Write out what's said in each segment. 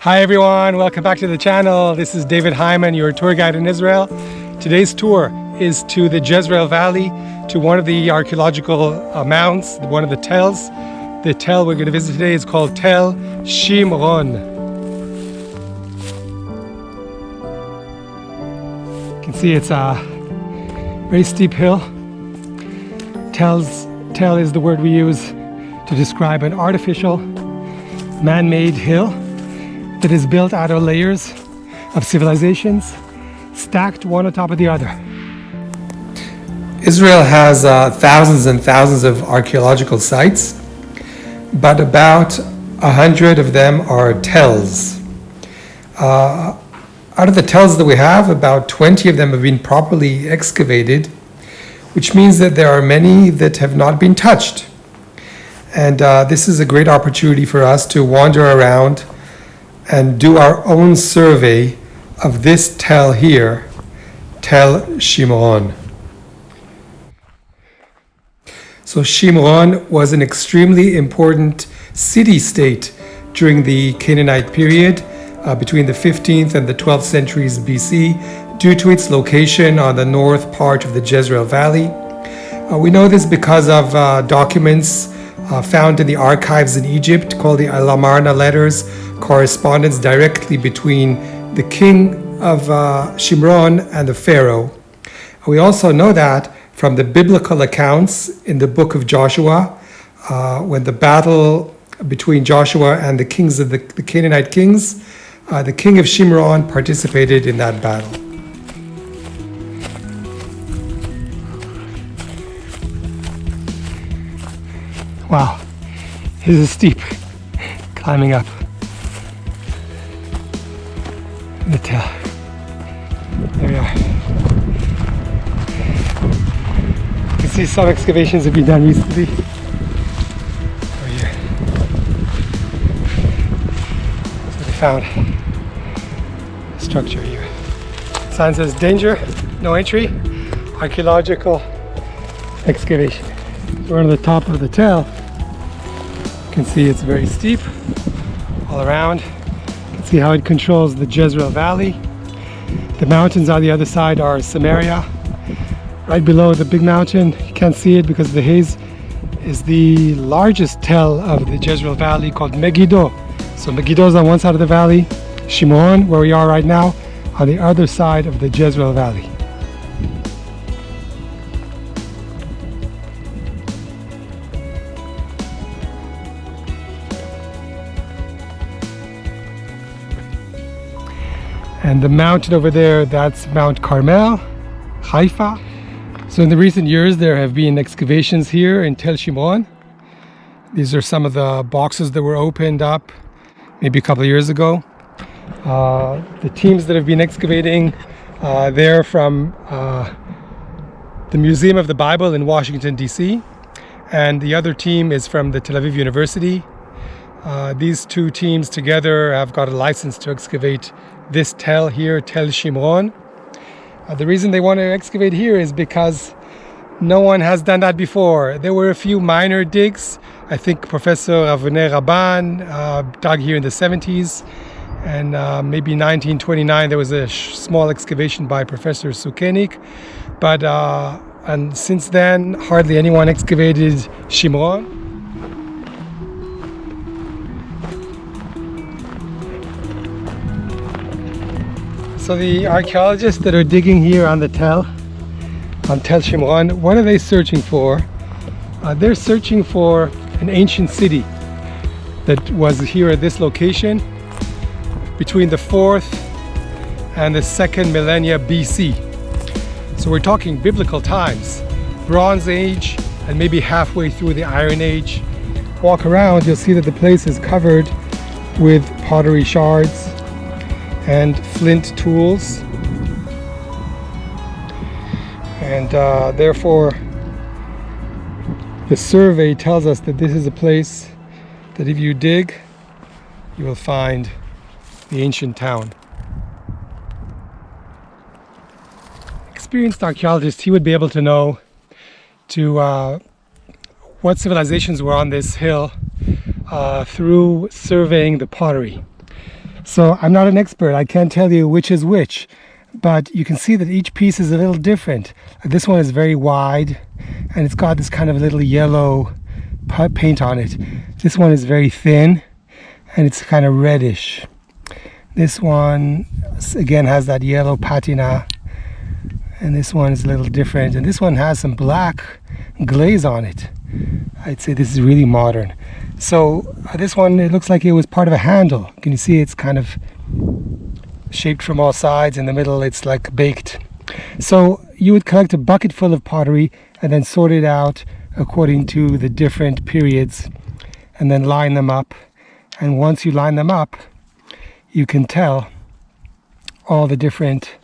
Hi everyone, welcome back to the channel. This is David Hyman, your tour guide in Israel. Today's tour is to the Jezreel Valley, to one of the archaeological mounds, one of the tells. The tell we're going to visit today is called Tel Shimron. You can see it's a very steep hill. Tell is the word we use to describe an artificial, man-made hill that is built out of layers of civilizations stacked one on top of the other. Israel has thousands and thousands of archaeological sites, but about 100 of them are tells. Out of the tells that we have, about 20 of them have been properly excavated, which means that there are many that have not been touched. And this is a great opportunity for us to wander around and do our own survey of this tell here, Tel Shimron. So Shimron was an extremely important city-state during the Canaanite period between the 15th and the 12th centuries BC due to its location on the north part of the Jezreel Valley. We know this because of documents found in the archives in Egypt called the Amarna letters, correspondence directly between the king of Shimron and the pharaoh. We also know that from the biblical accounts in the book of Joshua, when the battle between Joshua and the kings of the Canaanite kings, the king of Shimron participated in that battle. Wow, this is steep, climbing up the tell. There we are. You can see some excavations have been done recently. Over here. So they found a structure here. Sign says danger, no entry, archaeological excavation. We're on the top of the tell. You can see it's very steep all around. You can see how it controls the Jezreel Valley. The mountains on the other side are Samaria. Right below the big mountain, you can't see it because of the haze, is the largest tell of the Jezreel Valley called Megiddo. So Megiddo is on one side of the valley, Shimron, where we are right now, on the other side of the Jezreel Valley. And the mountain over there, that's Mount Carmel, Haifa. So in the recent years, there have been excavations here in Tel Shimron. These are some of the boxes that were opened up maybe a couple of years ago. The teams that have been excavating, they're from the Museum of the Bible in Washington, D.C. And the other team is from the Tel Aviv University. These two teams together have got a license to excavate this tell here, Tel Shimron. The reason they want to excavate here is because no one has done that before. There were a few minor digs. I think Professor Avner Rabban dug here in the 70s, and maybe 1929 there was a small excavation by Professor Sukenik. But and since then, hardly anyone excavated Shimron. So the archaeologists that are digging here on the tell, on Tel Shimron, what are they searching for? They're searching for an ancient city that was here at this location between the 4th and the 2nd millennia BC. So we're talking biblical times, Bronze Age and maybe halfway through the Iron Age. Walk around, you'll see that the place is covered with pottery shards and flint tools, and therefore the survey tells us that this is a place that if you dig, you will find the ancient town. Experienced archaeologist, he would be able to know what civilizations were on this hill through surveying the pottery. So I'm not an expert. I can't tell you which is which, but you can see that each piece is a little different. This one is very wide, and it's got this kind of little yellow paint on it. This one is very thin, and it's kind of reddish. This one, again, has that yellow patina, and this one is a little different. And this one has some black glaze on it. I'd say this is really modern. So this one, it looks like it was part of a handle. Can you see it's kind of shaped from all sides? In the middle, it's like baked. So you would collect a bucket full of pottery and then sort it out according to the different periods and then line them up. And once you line them up, you can tell all the different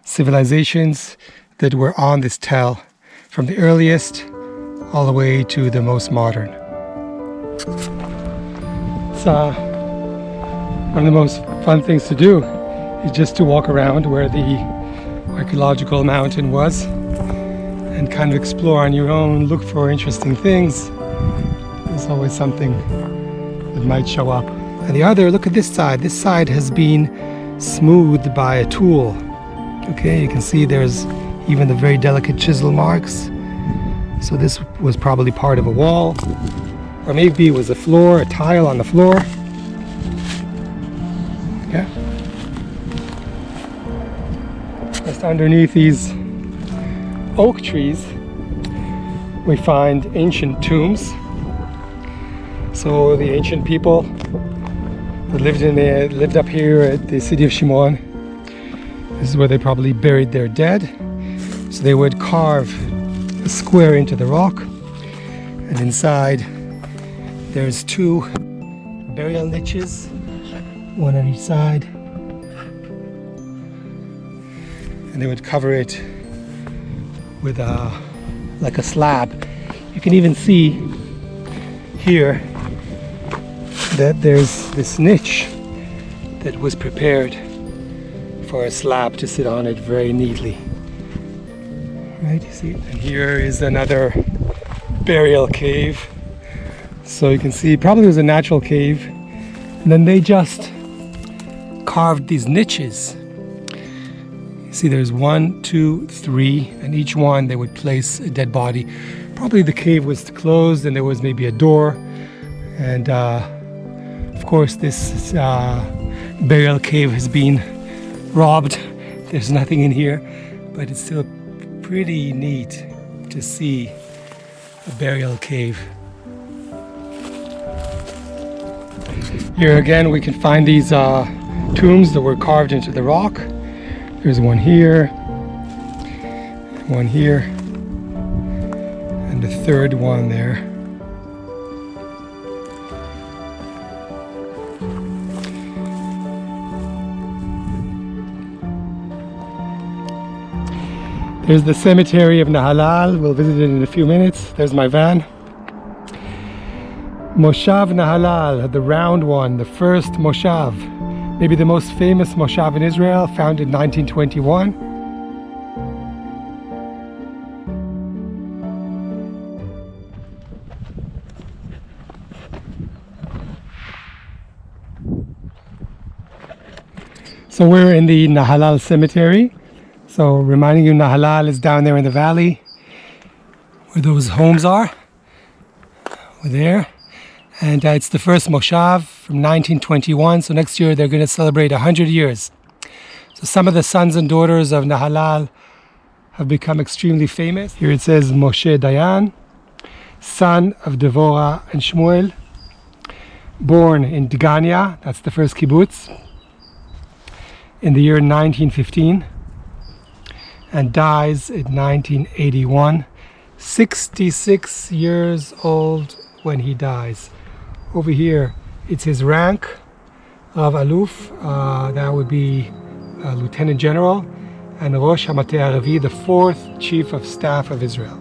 civilizations that were on this Tel, from the earliest all the way to the most modern. It's one of the most fun things to do is just to walk around where the archaeological mountain was and kind of explore on your own, look for interesting things. There's always something that might show up. And the other, look at this side. This side has been smoothed by a tool. Okay, you can see there's even the very delicate chisel marks. So this was probably part of a wall, or maybe it was a floor, a tile on the floor. Yeah. Just underneath these oak trees, we find ancient tombs. So the ancient people that lived up here at the city of Shimron, this is where they probably buried their dead. So they would carve a square into the rock, and inside there's two burial niches, one on each side, and they would cover it with like a slab. You can even see here that there's this niche that was prepared for a slab to sit on it very neatly. Right, you see it? And here is another burial cave. So you can see probably it was a natural cave. And then they just carved these niches. You see there's 1, 2, 3, and each one they would place a dead body. Probably the cave was closed and there was maybe a door. And of course this burial cave has been robbed. There's nothing in here, but it's still pretty neat to see a burial cave. Here again we can find these tombs that were carved into the rock. There's one here, and the third one there. There's the cemetery of Nahalal. We'll visit it in a few minutes. There's my van. Moshav Nahalal, the round one, the first Moshav. Maybe the most famous Moshav in Israel, founded in 1921. So we're in the Nahalal cemetery. So reminding you, Nahalal is down there in the valley where those homes are. We're there. And it's the first Moshav from 1921. So next year they're going to celebrate 100 years. So some of the sons and daughters of Nahalal have become extremely famous. Here it says Moshe Dayan, son of Devorah and Shmuel, born in Dgania, that's the first kibbutz, in the year 1915. And dies in 1981, 66 years old when he dies. Over here, it's his rank of Aluf, that would be Lieutenant General, and Rosh HaMateh Aravi, the 4th Chief of Staff of Israel.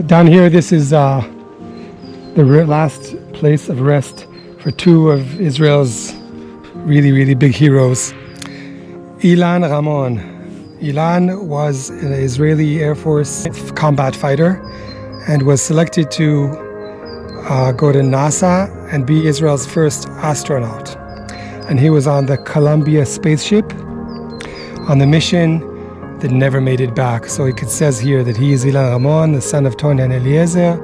Down here, this is the last place of rest for two of Israel's really big heroes. Ilan Ramon. Ilan was an Israeli Air Force combat fighter, and was selected to go to NASA and be Israel's first astronaut. And he was on the Columbia spaceship on the mission that never made it back. So it says here that he is Ilan Ramon, the son of Tony and Eliezer,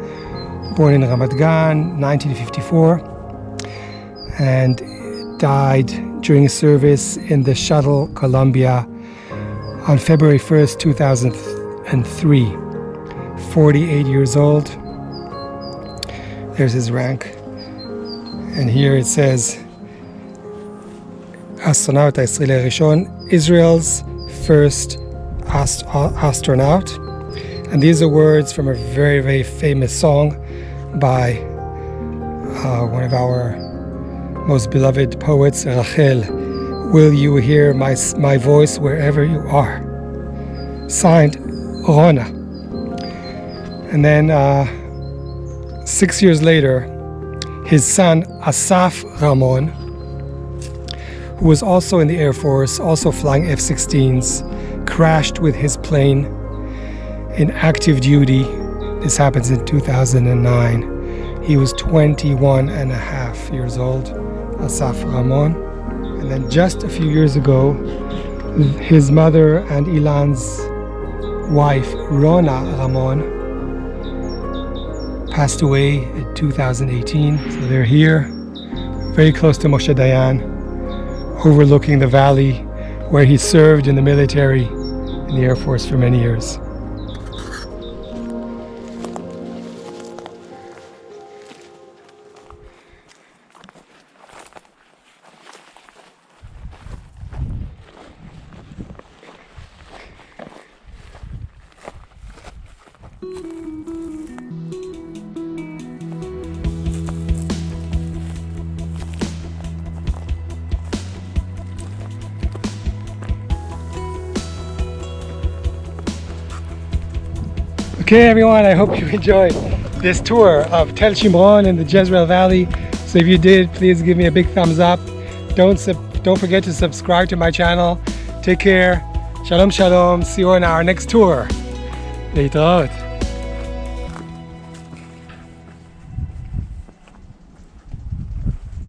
born in Ramat Gan, 1954, and died during service in the shuttle Columbia on February 1st, 2003. 48 years old. There's his rank. And here it says, Astronaut Israeli Rishon, Israel's first astronaut. And these are words from a very, very famous song by one of our most beloved poets, Rachel. Will you hear my voice wherever you are? Signed, Rona. And then 6 years later, his son, Asaf Ramon, who was also in the Air Force, also flying F-16s, crashed with his plane in active duty. This happens in 2009. He was 21 and a half years old, Asaf Ramon. And then just a few years ago, his mother and Ilan's wife, Rona Ramon, passed away in 2018. So they're here, very close to Moshe Dayan, overlooking the valley where he served in the military in the Air Force for many years. Okay everyone, I hope you enjoyed this tour of Tel Shimron in the Jezreel Valley. So if you did, please give me a big thumbs up. Don't forget to subscribe to my channel. Take care. Shalom shalom. See you on our next tour. להתראות.